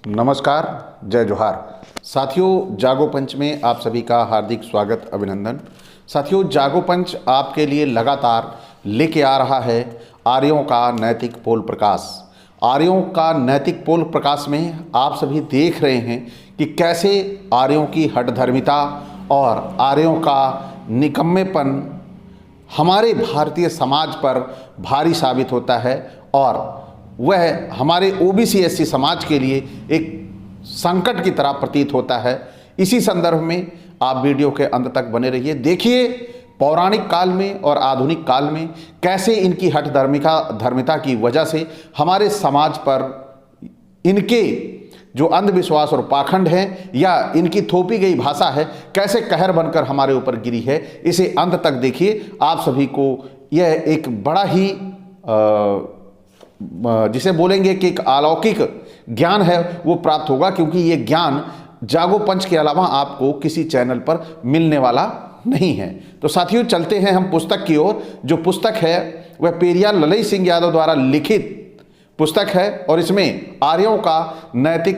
नमस्कार, जय जोहार। साथियों, जागो पंच में आप सभी का हार्दिक स्वागत, अभिनंदन। साथियों, जागो पंच आपके लिए लगातार लेके आ रहा है आर्यों का नैतिक पोल प्रकाश। आर्यों का नैतिक पोल प्रकाश में आप सभी देख रहे हैं कि कैसे आर्यों की हठधर्मिता और आर्यों का निकम्मेपन हमारे भारतीय समाज पर भारी साबित होता है और वह हमारे ओबीसी एससी समाज के लिए एक संकट की तरह प्रतीत होता है। इसी संदर्भ में आप वीडियो के अंत तक बने रहिए। देखिए पौराणिक काल में और आधुनिक काल में कैसे इनकी हठधर्मिता की वजह से हमारे समाज पर इनके जो अंधविश्वास और पाखंड हैं या इनकी थोपी गई भाषा है कैसे कहर बनकर हमारे ऊपर गिरी है। इसे अंत तक देखिए। आप सभी को यह एक बड़ा ही जिसे बोलेंगे कि एक अलौकिक ज्ञान है वो प्राप्त होगा, क्योंकि ये ज्ञान जागो पंच के अलावा आपको किसी चैनल पर मिलने वाला नहीं है। तो साथियों, चलते हैं हम पुस्तक की ओर। जो पुस्तक है वह पेरियार ललई सिंह यादव द्वारा लिखित पुस्तक है और इसमें आर्यों का नैतिक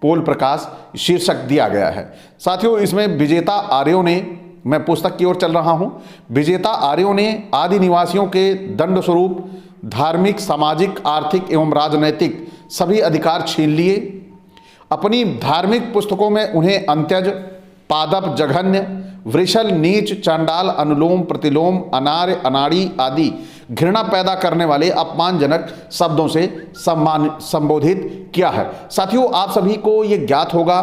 पोल प्रकाश शीर्षक दिया गया है। साथियों, इसमें विजेता आर्यों ने, मैं पुस्तक की ओर चल रहा हूं, विजेता आर्यों ने आदि निवासियों के दंड स्वरूप धार्मिक, सामाजिक, आर्थिक एवं राजनैतिक सभी अधिकार छीन लिए। अपनी धार्मिक पुस्तकों में उन्हें अंत्यज, पादप, जघन्य, वृषल, नीच, चांडाल, अनुलोम, प्रतिलोम, अनार्य, अनाड़ी आदि घृणा पैदा करने वाले अपमानजनक शब्दों से संबोधित किया है। साथियों, आप सभी को ये ज्ञात होगा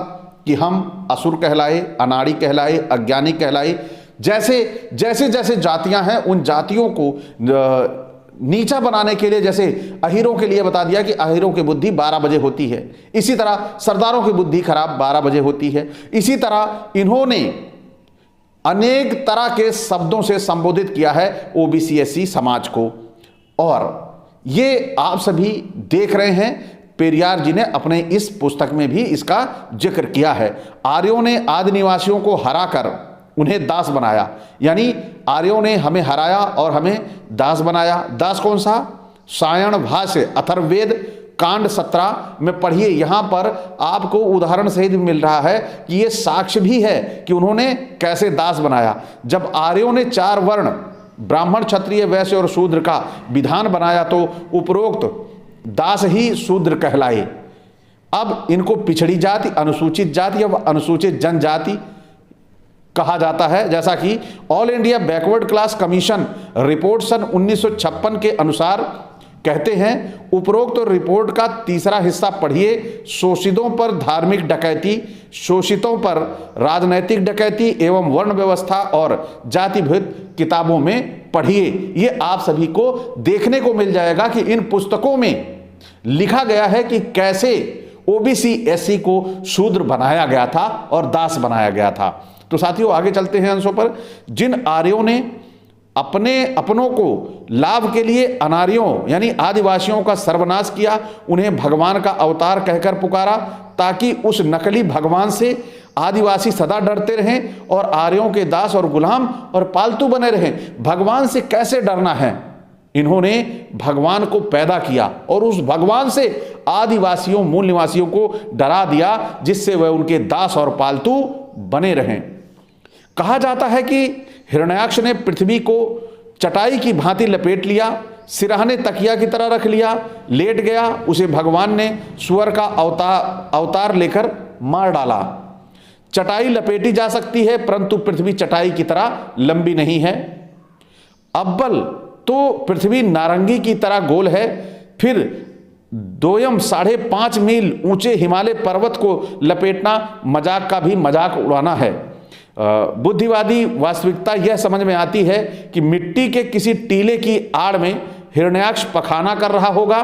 कि हम असुर कहलाए, अनाड़ी कहलाए, अज्ञानी कहलाए। जैसे जैसे जातियां हैं उन जातियों को नीचा बनाने के लिए, जैसे अहीरों के लिए बता दिया कि अहीरों की बुद्धि 12 बजे होती है, इसी तरह सरदारों की बुद्धि खराब 12 बजे होती है। इसी तरह इन्होंने अनेक तरह के शब्दों से संबोधित किया है ओबीसी एससी समाज को, और ये आप सभी देख रहे हैं। पेरियार जी ने अपने इस पुस्तक में भी इसका जिक्र किया है। आर्यों ने आदि निवासियों को हराकर उन्हें दास बनाया, यानी आर्यों ने हमें हराया और हमें दास बनाया। दास कौन सा? सायण भाष्य अथर्ववेद कांड 17 में पढ़िए। यहां पर आपको उदाहरण सहित मिल रहा है कि यह साक्ष्य भी है कि उन्होंने कैसे दास बनाया। जब आर्यों ने 4 वर्ण ब्राह्मण, क्षत्रिय, वैश्य और शूद्र का विधान बनाया तो उपरोक्त दास ही शूद्र कहलाए। अब इनको पिछड़ी जाति, अनुसूचित जाति या अनुसूचित जनजाति कहा जाता है। जैसा कि all India backward class commission report सन 1956 के अनुसार कहते हैं, उपरोक्त रिपोर्ट का तीसरा हिस्सा पढ़िए। शोषितों पर धार्मिक डकैती, शोषितों पर राजनैतिक डकैती एवं वर्ण व्यवस्था और जातिभेद किताबों में पढ़िए। ये आप सभी को देखने को मिल जाएगा कि इन पुस्तकों में लिखा गया है कि कैसे ओबीसी एससी को शूद्र बनाया गया था और दास बनाया गया था। तो साथियों, आगे चलते हैं अंशों पर। जिन आर्यों ने अपनों को लाभ के लिए अनार्यों यानी आदिवासियों का सर्वनाश किया, उन्हें भगवान का अवतार कहकर पुकारा, ताकि उस नकली भगवान से आदिवासी सदा डरते रहें और आर्यों के दास और गुलाम और पालतू बने रहें। भगवान से कैसे डरना है? इन्होंने भगवान को पैदा किया और उस भगवान से आदिवासियों, मूल निवासियों को डरा दिया, जिससे वह उनके दास और पालतू बने रहें। कहा जाता है कि हिरण्याक्ष ने पृथ्वी को चटाई की भांति लपेट लिया, सिरहाने तकिया की तरह रख लिया, लेट गया। उसे भगवान ने सुअर का अवतार लेकर मार डाला। चटाई लपेटी जा सकती है, परंतु पृथ्वी चटाई की तरह लंबी नहीं है। अव्वल तो पृथ्वी नारंगी की तरह गोल है, फिर दोयम 5.5 मील ऊंचे हिमालय पर्वत को लपेटना मजाक का भी मजाक उड़ाना है। बुद्धिवादी वास्तविकता यह समझ में आती है कि मिट्टी के किसी टीले की आड़ में हिरण्याक्ष पखाना कर रहा होगा।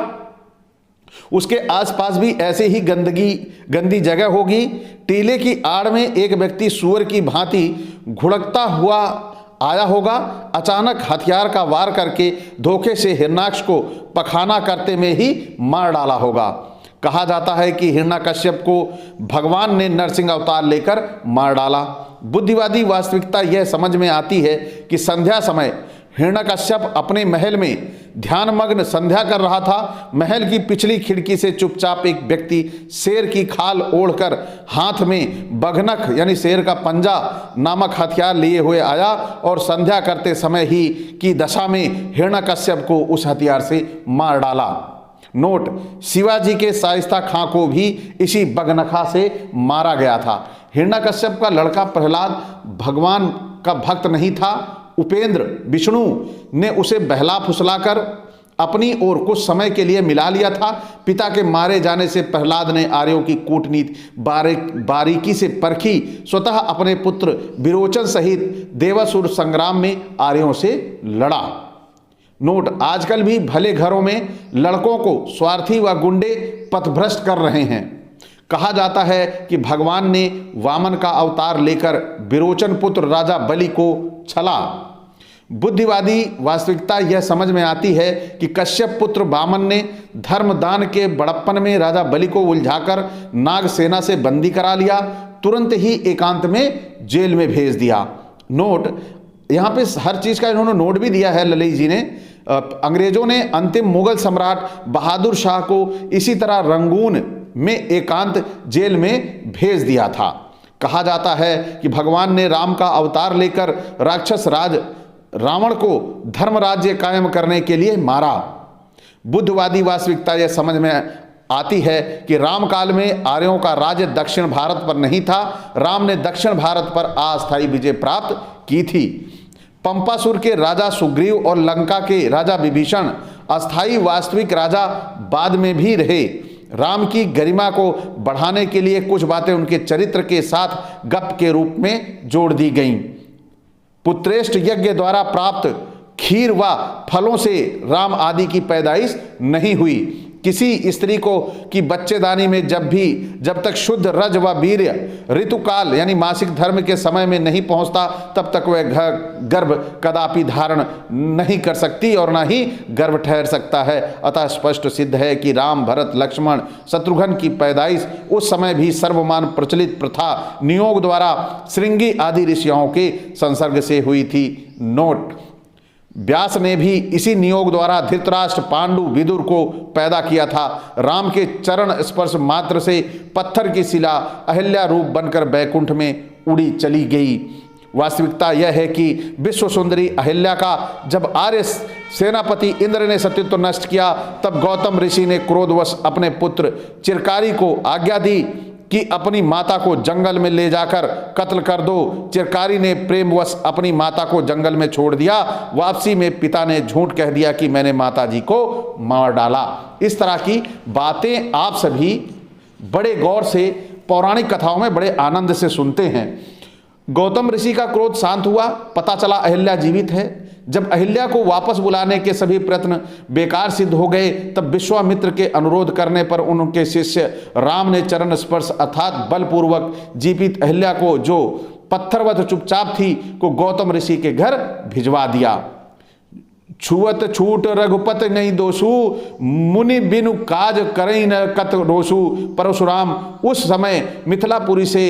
उसके आसपास भी ऐसे ही गंदी जगह होगी। टीले की आड़ में एक व्यक्ति सूअर की भांति घुड़कता हुआ आया होगा। अचानक हथियार का वार करके धोखे से हिरण्याक्ष को पखाना करते में ही मार डाला होगा। कहा जाता है कि हिरण्यकश्यप को भगवान ने नरसिंह अवतार लेकर मार डाला। बुद्धिवादी वास्तविकता यह समझ में आती है कि संध्या समय हिरण्यकश्यप अपने महल में ध्यानमग्न संध्या कर रहा था। महल की पिछली खिड़की से चुपचाप एक व्यक्ति शेर की खाल ओढ़कर हाथ में बघनख यानी शेर का पंजा नामक हथियार लिए हुए आया और संध्या करते समय ही की दशा में हिरण्यकश्यप को उस हथियार से मार डाला। नोट: शिवाजी के शाइस्ता खां को भी इसी बगनखा से मारा गया था। हिरण्यकश्यप का लड़का प्रहलाद भगवान का भक्त नहीं था। उपेंद्र विष्णु ने उसे बहला फुसलाकर अपनी ओर कुछ समय के लिए मिला लिया था। पिता के मारे जाने से प्रहलाद ने आर्यों की कूटनीति बारीकी से परखी। स्वतः अपने पुत्र विरोचन सहित देवासुर संग्राम में आर्यों से लड़ा। नोट: आजकल भी भले घरों में लड़कों को स्वार्थी व गुंडे पथभ्रष्ट कर रहे हैं। कहा जाता है कि भगवान ने वामन का अवतार लेकर विरोचन पुत्र राजा बलि को छला। बुद्धिवादी वास्तविकता यह समझ में आती है कि कश्यप पुत्र वामन ने धर्मदान के बड़प्पन में राजा बलि को उलझाकर नागसेना से बंदी करा लिया, तुरंत ही एकांत में जेल में भेज दिया। नोट: यहाँ पे हर चीज़ का इन्होंने नोट भी दिया है ललित जी ने। अंग्रेजों ने अंतिम मुगल सम्राट बहादुर शाह को इसी तरह रंगून में एकांत जेल में भेज दिया था। कहा जाता है कि भगवान ने राम का अवतार लेकर राक्षस राज रावण को धर्म राज्य कायम करने के लिए मारा। बुद्धवादी वास्तविकता यह समझ में आती है कि राम काल में आर्यों का राज्य दक्षिण भारत पर नहीं था। राम ने दक्षिण भारत पर अस्थायी विजय प्राप्त की थी। पंपासुर के राजा सुग्रीव और लंका के राजा विभीषण अस्थायी वास्तविक राजा बाद में भी रहे। राम की गरिमा को बढ़ाने के लिए कुछ बातें उनके चरित्र के साथ गप के रूप में जोड़ दी गईं। पुत्रेष्ट यज्ञ द्वारा प्राप्त खीर व फलों से राम आदि की पैदाइश नहीं हुई। किसी स्त्री को की बच्चेदानी में जब तक शुद्ध रज व वीर्य ऋतुकाल यानी मासिक धर्म के समय में नहीं पहुंचता तब तक वह गर्भ कदापि धारण नहीं कर सकती और न ही गर्भ ठहर सकता है। अतः स्पष्ट सिद्ध है कि राम, भरत, लक्ष्मण, शत्रुघ्न की पैदाइश उस समय भी सर्वमान प्रचलित प्रथा नियोग द्वारा श्रृंगी आदि ऋषियों के संसर्ग से हुई थी। नोट: व्यास ने भी इसी नियोग द्वारा धृतराष्ट्र, पांडु, विदुर को पैदा किया था। राम के चरण स्पर्श मात्र से पत्थर की शिला अहिल्या रूप बनकर बैकुंठ में उड़ी चली गई। वास्तविकता यह है कि विश्व सुंदरी अहिल्या का जब आर्य सेनापति इंद्र ने सतीत्व नष्ट किया तब गौतम ऋषि ने क्रोधवश अपने पुत्र चिरकारी को आज्ञा दी कि अपनी माता को जंगल में ले जाकर कत्ल कर दो। चिरकारी ने प्रेमवश अपनी माता को जंगल में छोड़ दिया। वापसी में पिता ने झूठ कह दिया कि मैंने माता जी को मार डाला। इस तरह की बातें आप सभी बड़े गौर से पौराणिक कथाओं में बड़े आनंद से सुनते हैं। गौतम ऋषि का क्रोध शांत हुआ, पता चला अहिल्या जीवित है। जब अहिल्या को वापस बुलाने के सभी प्रयत्न बेकार सिद्ध हो गए तब विश्वामित्र के अनुरोध करने पर उनके शिष्य राम ने चरण स्पर्श अर्थात बलपूर्वक जीवित अहिल्या को, जो पत्थरवत चुपचाप थी, को गौतम ऋषि के घर भिजवा दिया। छुअत छूट रघुपति नहीं दोषु, मुनि बिनु काज करई न कत रोषु। परशुराम उस समय मिथिलापुरी से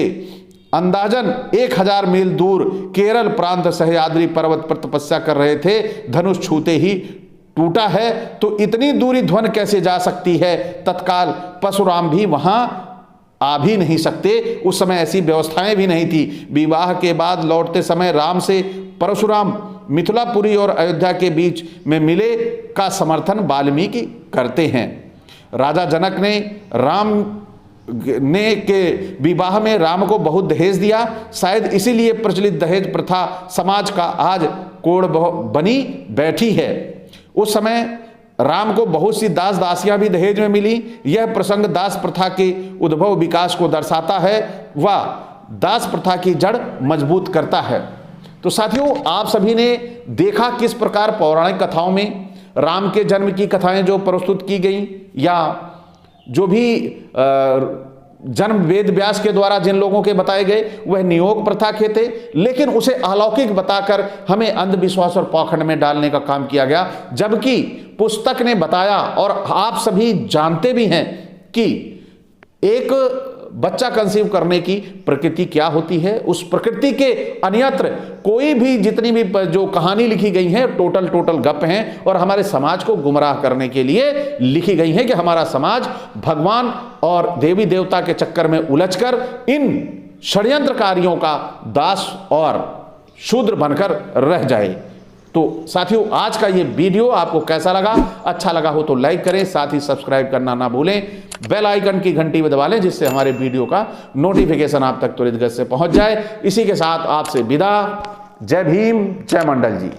अंदाजन 1000 मील दूर केरल प्रांत सह्याद्री पर्वत पर तपस्या कर रहे थे। धनुष छूते ही टूटा है तो इतनी दूरी ध्वन कैसे जा सकती है? तत्काल परशुराम भी वहां आ भी नहीं सकते। उस समय ऐसी व्यवस्थाएं भी नहीं थी। विवाह के बाद लौटते समय राम से परशुराम मिथिलापुरी और अयोध्या के बीच में मिले का समर्थन वाल्मीकि करते हैं। राजा जनक ने के विवाह में राम को बहुत दहेज दिया। शायद इसीलिए प्रचलित दहेज प्रथा समाज का आज कोड़ बनी बैठी है। उस समय राम को बहुत सी दास दासियां भी दहेज में मिली। यह प्रसंग दास प्रथा के उद्भव विकास को दर्शाता है व दास प्रथा की जड़ मजबूत करता है। तो साथियों, आप सभी ने देखा किस प्रकार पौराणिक कथाओं में राम के जन्म की कथाएं जो प्रस्तुत की गई या जो भी जन्म वेद व्यास के द्वारा जिन लोगों के बताए गए वह नियोग प्रथा के थे, लेकिन उसे अलौकिक बताकर हमें अंधविश्वास और पाखंड में डालने का काम किया गया। जबकि पुस्तक ने बताया और आप सभी जानते भी हैं कि एक बच्चा कंसीव करने की प्रकृति क्या होती है, उस प्रकृति के अन्यत्र कोई भी जितनी भी जो कहानी लिखी गई है टोटल गप हैं और हमारे समाज को गुमराह करने के लिए लिखी गई है कि हमारा समाज भगवान और देवी देवता के चक्कर में उलझकर इन षड्यंत्रकारियों का दास और शूद्र बनकर रह जाए। तो साथियों, आज का ये वीडियो आपको कैसा लगा? अच्छा लगा हो तो लाइक करें, साथ ही सब्सक्राइब करना ना भूलें, बेल आइकन की घंटी भी दबा लें जिससे हमारे वीडियो का नोटिफिकेशन आप तक त्वरित गति से पहुंच जाए। इसी के साथ आपसे विदा। जय भीम, जय मंडल जी।